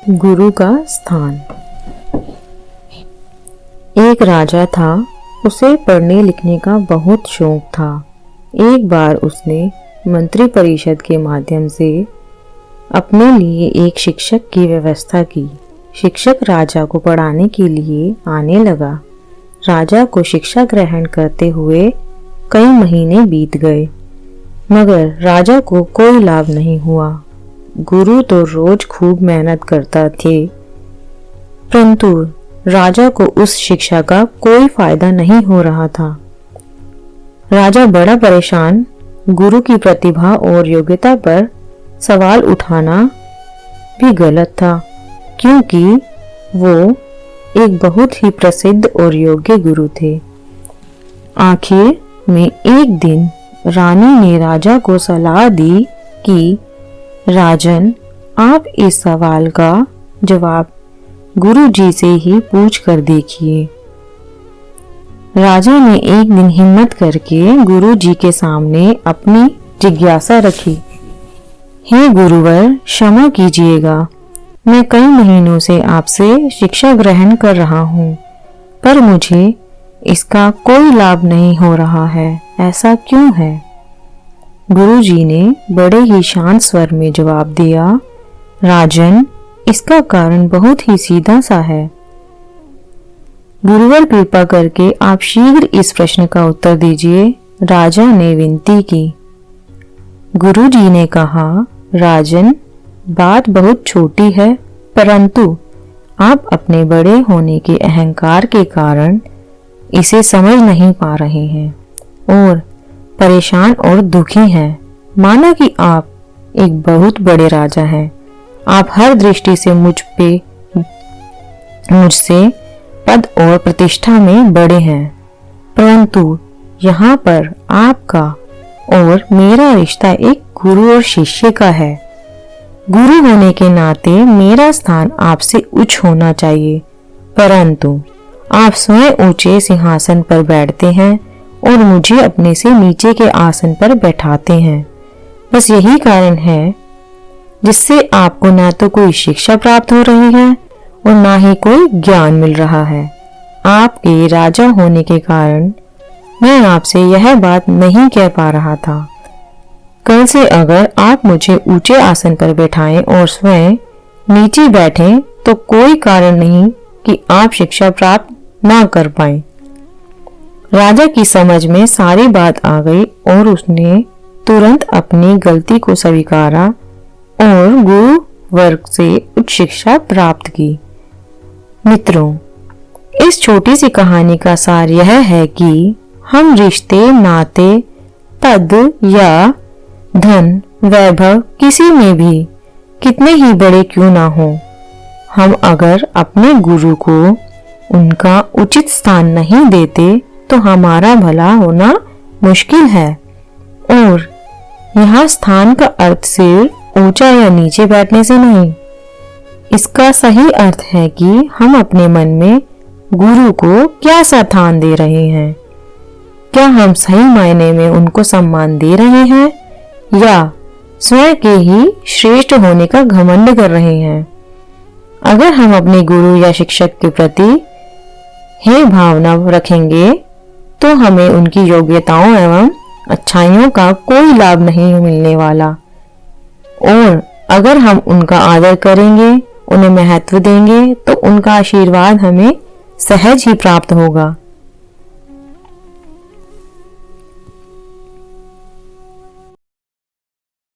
गुरु का स्थान। एक राजा था, उसे पढ़ने लिखने का बहुत शौक था। एक बार उसने मंत्री परिषद के माध्यम से अपने लिए एक शिक्षक की व्यवस्था की। शिक्षक राजा को पढ़ाने के लिए आने लगा। राजा को शिक्षा ग्रहण करते हुए कई महीने बीत गए, मगर राजा को कोई लाभ नहीं हुआ। गुरु तो रोज खूब मेहनत करता थे, परंतु राजा को उस शिक्षा का कोई फायदा नहीं हो रहा था। राजा बड़ा परेशान। गुरु की प्रतिभा और योग्यता पर सवाल उठाना भी गलत था, क्योंकि वो एक बहुत ही प्रसिद्ध और योग्य गुरु थे। आखिर में एक दिन रानी ने राजा को सलाह दी कि राजन, आप इस सवाल का जवाब गुरु जी से ही पूछ कर देखिए। राजा ने एक दिन हिम्मत करके गुरु जी के सामने अपनी जिज्ञासा रखी। हे गुरुवर, क्षमा कीजिएगा, मैं कई महीनों से आपसे शिक्षा ग्रहण कर रहा हूँ, पर मुझे इसका कोई लाभ नहीं हो रहा है। ऐसा क्यों है? गुरुजी ने बड़े ही शांत स्वर में जवाब दिया, राजन, इसका कारण बहुत ही सीधा सा है। गुरुवर, कृपा करके आप शीघ्र इस प्रश्न का उत्तर दीजिए, राजा ने विनती की। गुरुजी ने कहा, राजन, बात बहुत छोटी है, परंतु आप अपने बड़े होने के अहंकार के कारण इसे समझ नहीं पा रहे हैं और परेशान और दुखी हैं। माना कि आप एक बहुत बड़े राजा हैं, आप हर दृष्टि से मुझसे पद और प्रतिष्ठा में बड़े हैं, परंतु यहाँ पर आपका और मेरा रिश्ता एक गुरु और शिष्य का है। गुरु होने के नाते मेरा स्थान आपसे उच्च होना चाहिए, परंतु आप स्वयं ऊंचे सिंहासन पर बैठते हैं और मुझे अपने से नीचे के आसन पर बैठाते हैं। बस यही कारण है जिससे आपको ना तो कोई शिक्षा प्राप्त हो रही है और ना ही कोई ज्ञान मिल रहा है। आपके राजा होने के कारण मैं आपसे यह बात नहीं कह पा रहा था। कल से अगर आप मुझे ऊंचे आसन पर बैठाएं और स्वयं नीचे बैठें तो कोई कारण नहीं कि आप शिक्षा प्राप्त ना कर पाएं। राजा की समझ में सारी बात आ गई और उसने तुरंत अपनी गलती को स्वीकारा और गुरु वर्ग से उच्च शिक्षा प्राप्त की। मित्रों, इस छोटी सी कहानी का सार यह है कि हम रिश्ते, नाते, पद या धन, वैभव किसी में भी कितने ही बड़े क्यों ना हो, हम अगर अपने गुरु को उनका उचित स्थान नहीं देते तो हमारा भला होना मुश्किल है। और यहाँ स्थान का अर्थ सिर्फ ऊंचा या नीचे बैठने से नहीं, इसका सही अर्थ है कि हम अपने मन में गुरु को क्या स्थान दे रहे हैं। क्या हम सही मायने में उनको सम्मान दे रहे हैं या स्वयं के ही श्रेष्ठ होने का घमंड कर रहे हैं? अगर हम अपने गुरु या शिक्षक के प्रति हे भावना रखेंगे तो हमें उनकी योग्यताओं एवं अच्छाइयों का कोई लाभ नहीं मिलने वाला, और अगर हम उनका आदर करेंगे, उन्हें महत्व देंगे, तो उनका आशीर्वाद हमें सहज ही प्राप्त होगा।